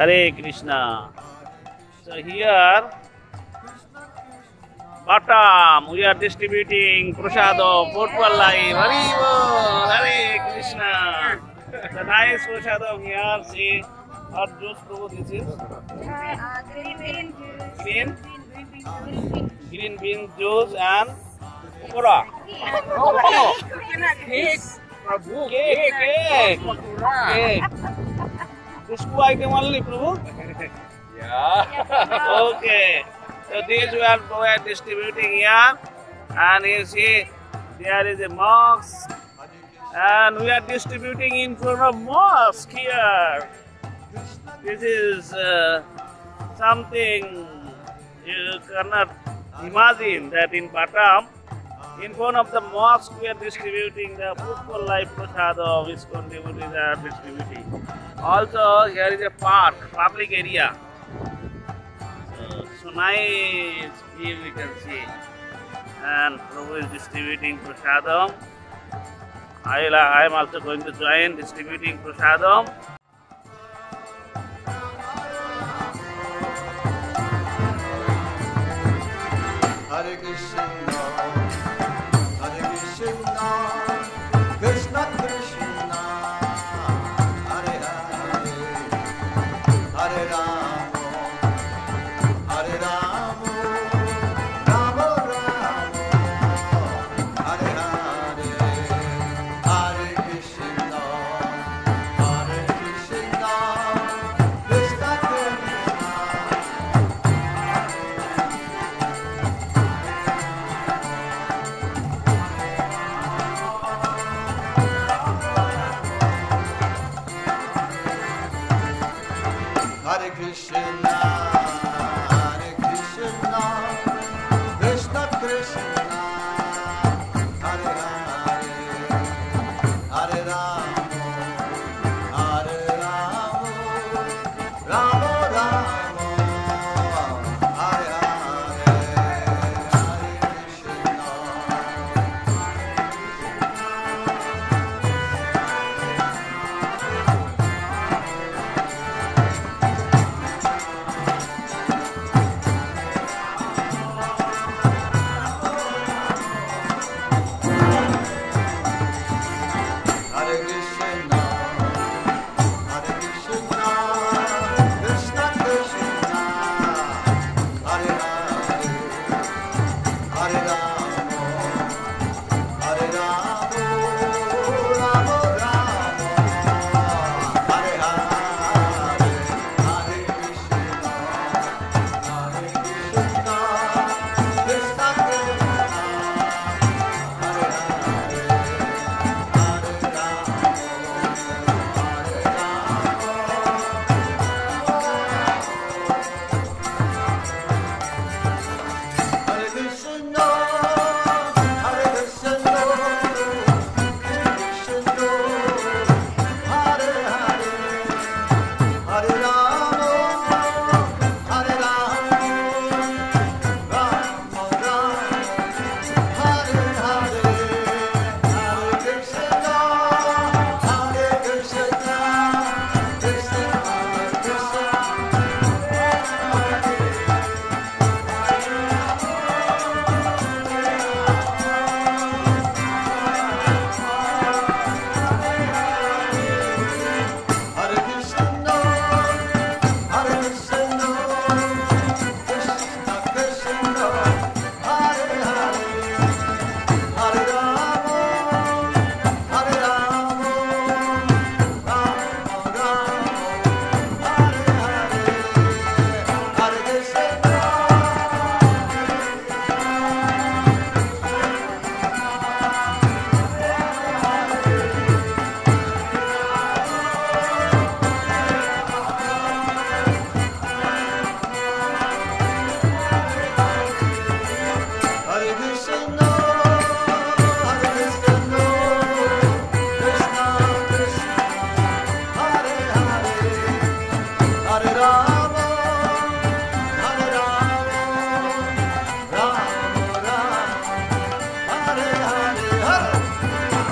Hare Krishna. So here, Batam, we are distributing prasadam, football live. Hare Krishna. The nice prasadam here. See, what juice this is? Green bean juice and pakora. Cake. This two item only, Prabhu? Yeah. Okay. So these we are distributing here, and you see there is a mosque, and we are distributing in front of mosque here. This is something you cannot imagine that in Batam, in front of the mosque we are distributing the football life prasadam which contributors are distributing. Also here is a park, public area. So nice view we can see. And Prabhu is distributing prasadam. I am also going to join distributing prasadam. Hare Krishna, Krishna Krishna, Hare Hare, Hare Rama, Hare Rama, Rama Rama, Hare Hare, Hare Krishna, Krishna Krishna. Hare Krishna, Krishna Krishna, Hare Hare, Hare Rama, Rama Rama, Hare Hare,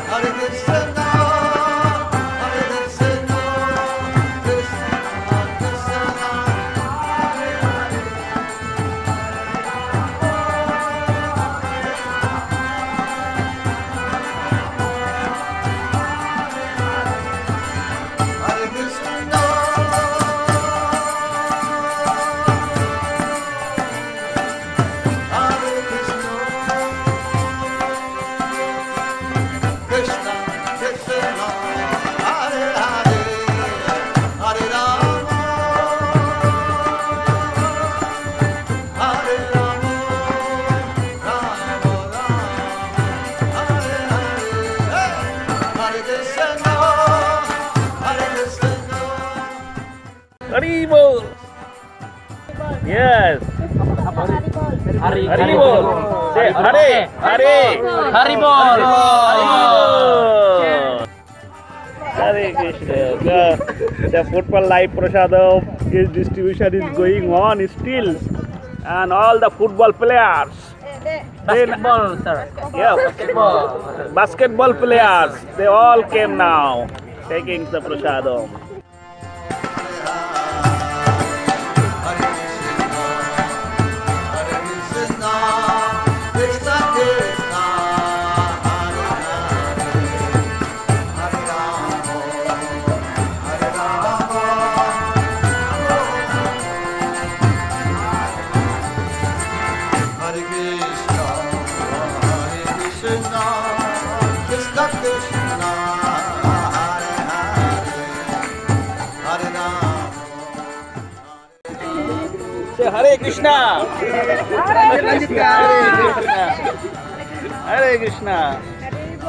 Hare Krishna. Krishna, Haribol. Yes. Haribol. Say Hare. Haribol. Hare Krishna. The football live prasadam is distribution is going on still, and all the football players. Basketball, sir. Yeah, basketball players. They all came now, taking the prasadam. Say Hare Krishna. Hare Krishna. Hare Krishna.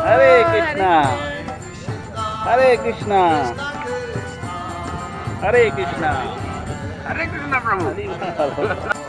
Hare Krishna. Hare Krishna. Hare Krishna. Hare Krishna Prabhu.